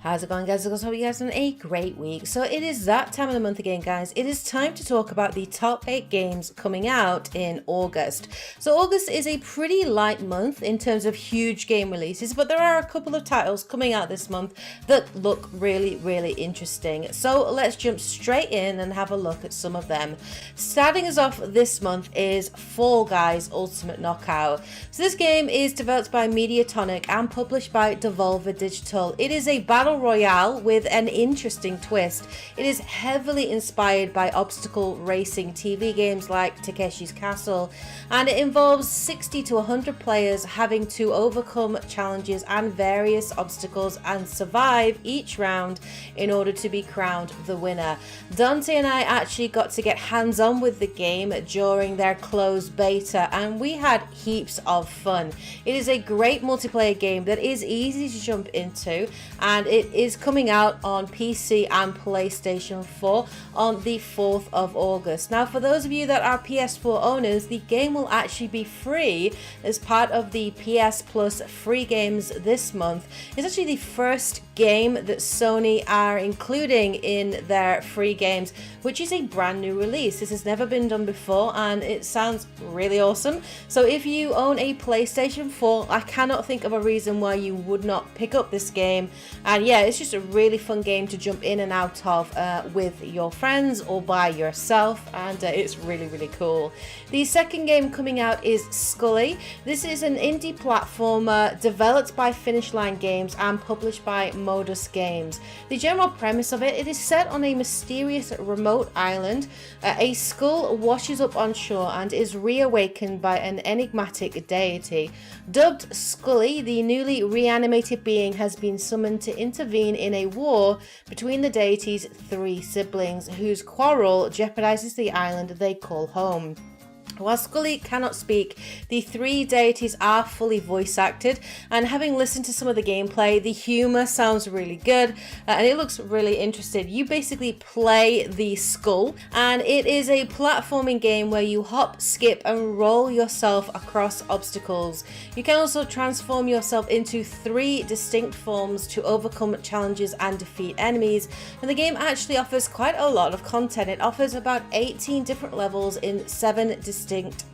How's it going, guys? I hope you guys had a great week. So it is that time of the month again, guys. It is time to talk about the top 8 games coming out in August. So August is a pretty light month in terms of huge game releases, but there are a couple of titles coming out this month that look really interesting. So let's jump straight in and have a look at some of them. Starting us off this month is Fall Guys Ultimate Knockout. So this game is developed by Mediatonic and published by Devolver Digital. It is a battle royale with an interesting twist. It is heavily inspired by obstacle racing TV games like Takeshi's Castle, and it involves 60 to 100 players having to overcome challenges and various obstacles and survive each round in order to be crowned the winner. Dante and I actually got to get hands-on with the game during their closed beta, and we had heaps of fun. It is a great multiplayer game that is easy to jump into, and it is coming out on PC and PlayStation 4 on the 4th of August. Now, for those of you that are PS4 owners, the game will actually be free as part of the PS Plus free games this month. It's actually the first game that Sony are including in their free games, which is a brand new release. This has never been done before and it sounds really awesome. So if you own a PlayStation 4, I cannot think of a reason why you would not pick up this game. And yeah, it's just a really fun game to jump in and out of with your friends or by yourself, and it's really cool. The second game coming out is Skully. This is an indie platformer developed by Finish Line Games and published by Modus Games. The general premise of it is set on a mysterious remote island. A skull washes up on shore and is reawakened by an enigmatic deity. Dubbed Skully, the newly reanimated being has been summoned to intervene in a war between the deity's 3 siblings, whose quarrel jeopardizes the island they call home. While Skully cannot speak, the 3 deities are fully voice acted, and having listened to some of the gameplay, the humor sounds really good and it looks really interesting. You basically play the skull, and it is a platforming game where you hop, skip and roll yourself across obstacles. You can also transform yourself into 3 distinct forms to overcome challenges and defeat enemies, and the game actually offers quite a lot of content. It offers about 18 different levels in 7 distinct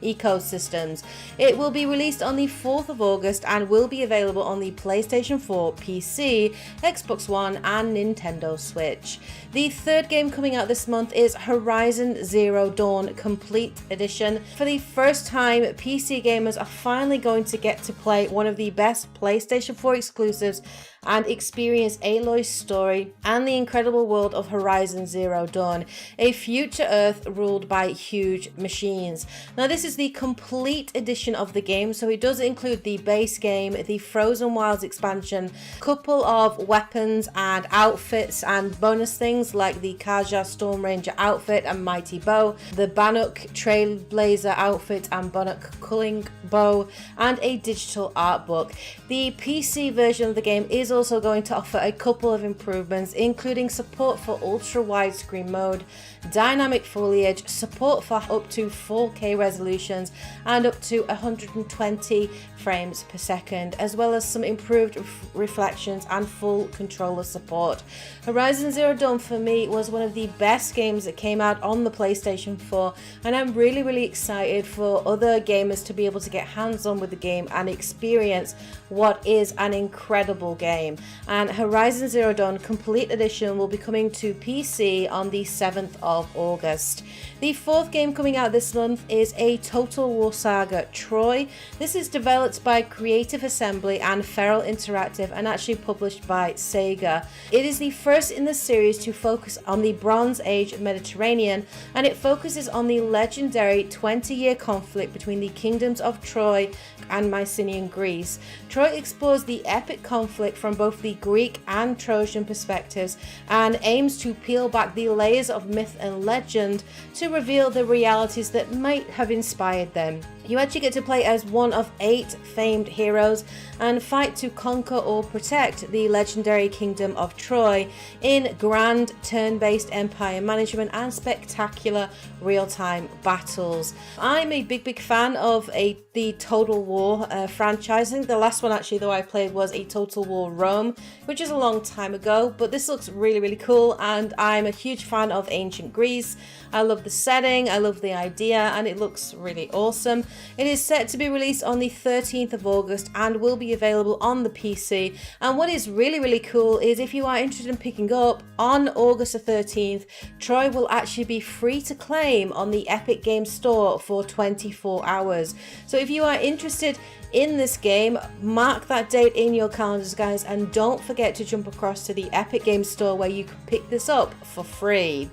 ecosystems. It will be released on the 4th of August and will be available on the PlayStation 4, PC, Xbox One and Nintendo Switch. The third game coming out this month is Horizon Zero Dawn Complete Edition. For the first time, PC gamers are finally going to get to play one of the best PlayStation 4 exclusives and experience Aloy's story and the incredible world of Horizon Zero Dawn, a future Earth ruled by huge machines. Now, this is the complete edition of the game, so it does include the base game, the Frozen Wilds expansion, couple of weapons and outfits and bonus things like the Kaja Storm Ranger outfit and Mighty Bow, the Bannock Trailblazer outfit and Bannock Culling Bow, and a digital art book. The PC version of the game is also going to offer a couple of improvements, including support for ultra widescreen mode, dynamic foliage, support for up to 4K resolutions and up to 120 frames per second, as well as some improved reflections and full controller support. Horizon Zero Dawn for me was one of the best games that came out on the PlayStation 4, and I'm really excited for other gamers to be able to get hands-on with the game and experience what is an incredible game. And Horizon Zero Dawn Complete Edition will be coming to PC on the 7th of August. The fourth game coming out this month is a Total War Saga Troy. This is developed by Creative Assembly and Feral Interactive and actually published by Sega. It is the first in the series to focus on the Bronze Age Mediterranean, and it focuses on the legendary 20-year conflict between the kingdoms of Troy and Mycenaean Greece. Troy explores the epic conflict from both the Greek and Trojan perspectives and aims to peel back the layers of myth and legend to reveal the realities that might have inspired them. You actually get to play as one of 8 famed heroes and fight to conquer or protect the legendary kingdom of Troy in grand turn-based empire management and spectacular real-time battles. I'm a big fan of the Total War franchise. I think the last one actually though I played was a Total War Rome, which is a long time ago, but this looks really cool, and I'm a huge fan of ancient Greece. I love the setting, I love the idea, and it looks really awesome. It is set to be released on the 13th of August and will be available on the PC. And what is really cool is if you are interested in picking up on August the 13th, Troy will actually be free to claim on the Epic Games Store for 24 hours. So if you are interested in this game, mark that date in your calendars, guys, and don't forget to jump across to the Epic Games Store where you can pick this up for free.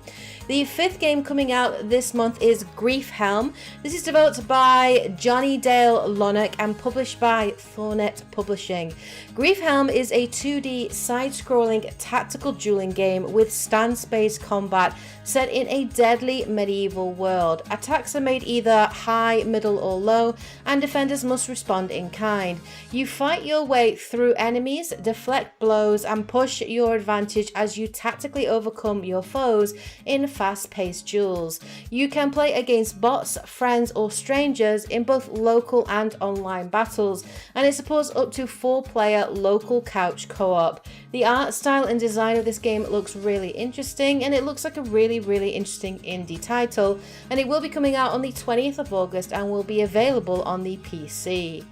The 5th game coming out this month is Helm. This is developed by Johnny Dale Lonnock and published by Thornet Publishing. Helm is a 2D side-scrolling tactical dueling game with stance-based combat set in a deadly medieval world. Attacks are made either high, middle or low, and defenders must respond in kind. You fight your way through enemies, deflect blows and push your advantage as you tactically overcome your foes in fast-paced duels. You can play against bots, friends or strangers in both local and online battles, and it supports up to 4-player local couch co-op. The art style and design of this game looks really interesting, and it looks like a really interesting indie title, and it will be coming out on the 20th of August and will be available on the PC.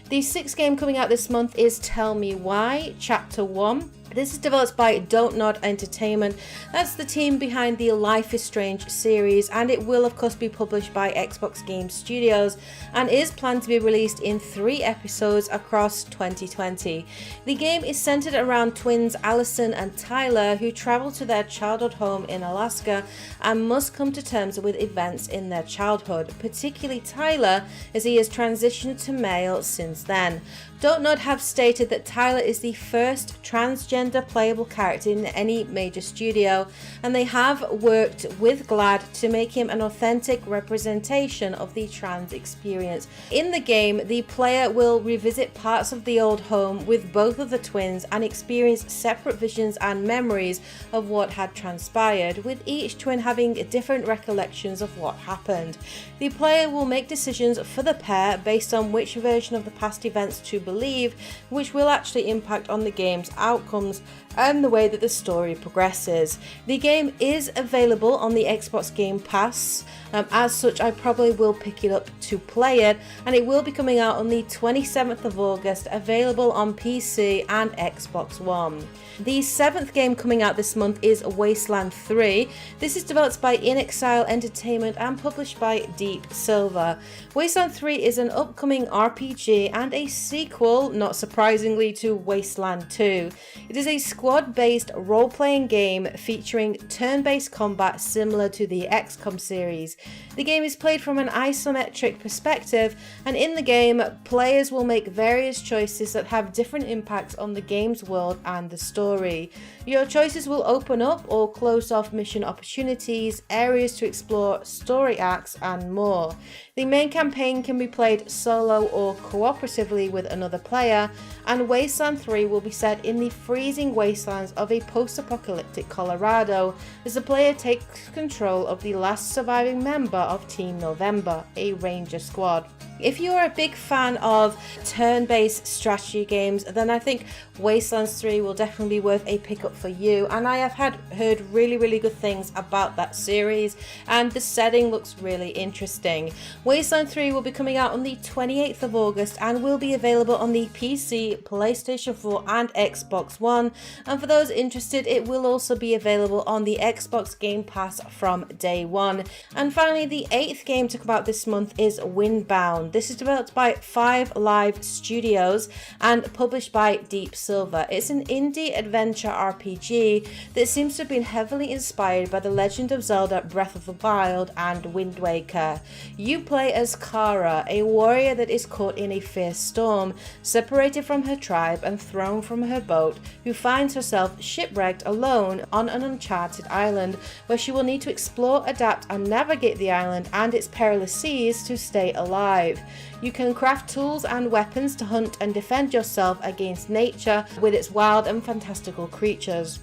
The 6th game coming out this month is Tell Me Why, Chapter 1. This is developed by Don't Nod Entertainment. That's the team behind the Life is Strange series, and it will of course be published by Xbox Game Studios and is planned to be released in 3 episodes across 2020. The game is centered around twins Allison and Tyler, who travel to their childhood home in Alaska and must come to terms with events in their childhood, particularly Tyler, as he has transitioned to male since then. Don't Nod have stated that Tyler is the first transgender playable character in any major studio, and they have worked with GLAD to make him an authentic representation of the trans experience. In the game, the player will revisit parts of the old home with both of the twins and experience separate visions and memories of what had transpired, with each twin having different recollections of what happened. The player will make decisions for the pair based on which version of the past events to believe, which will actually impact on the game's outcomes and the way that the story progresses. The game is available on the Xbox Game Pass. As such, I probably will pick it up to play it, and it will be coming out on the 27th of August, available on PC and Xbox One. The 7th game coming out this month is Wasteland 3. This is developed by In Exile Entertainment and published by Deep Silver. Wasteland 3 is an upcoming RPG and a sequel, not surprisingly, to Wasteland 2. It is a squad-based role-playing game featuring turn-based combat similar to the XCOM series. The game is played from an isometric perspective, and in the game, players will make various choices that have different impacts on the game's world and the story. Your choices will open up or close off mission opportunities, areas to explore, story arcs, and more. The main campaign can be played solo or cooperatively with another player, and Wasteland 3 will be set in the freezing wastelands of a post-apocalyptic Colorado as the player takes control of the last surviving member of Team November, a ranger squad. If you are a big fan of turn-based strategy games, then I think Wastelands 3 will definitely be worth a pickup for you, and I have heard really good things about that series, and the setting looks really interesting. Wasteland 3 will be coming out on the 28th of August and will be available on the PC, PlayStation 4 and Xbox One, and for those interested, it will also be available on the Xbox Game Pass from day one. And finally, the 8th game to come out this month is Windbound. This is developed by 5 Live Studios and published by Deep Silver. It's an indie adventure RPG that seems to have been heavily inspired by The Legend of Zelda Breath of the Wild and Wind Waker. You play as Kara, a warrior that is caught in a fierce storm, separated from her tribe and thrown from her boat, who finds herself shipwrecked alone on an uncharted island where she will need to explore, adapt and navigate the island and its perilous seas to stay alive. You can craft tools and weapons to hunt and defend yourself against nature with its wild and fantastical creatures.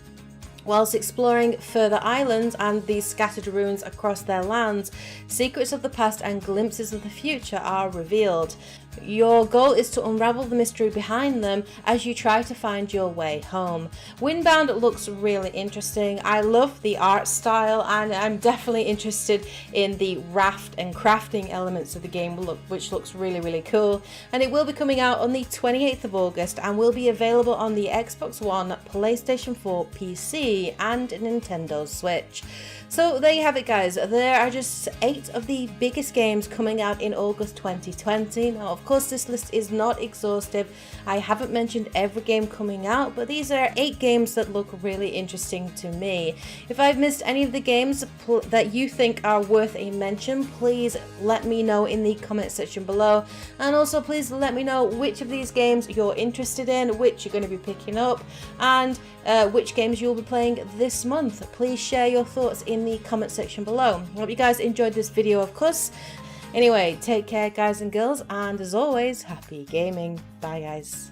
Whilst exploring further islands and these scattered ruins across their lands, secrets of the past and glimpses of the future are revealed. Your goal is to unravel the mystery behind them as you try to find your way home. Windbound looks really interesting. I love the art style, and I'm definitely interested in the raft and crafting elements of the game, which looks really cool. And it will be coming out on the 28th of August and will be available on the Xbox One, PlayStation 4, PC and Nintendo Switch. So there you have it, guys. There are just 8 of the biggest games coming out in August 2020. Now, of course, this list is not exhaustive. I haven't mentioned every game coming out, but these are 8 games that look really interesting to me. If I've missed any of the games that you think are worth a mention, please let me know in the comment section below. And also, please let me know which of these games you're interested in, which you're going to be picking up, and which games you'll be playing this month. Please share your thoughts in the comment section below. I hope you guys enjoyed this video, of course. Anyway, take care, guys and girls, and as always, happy gaming. Bye, guys.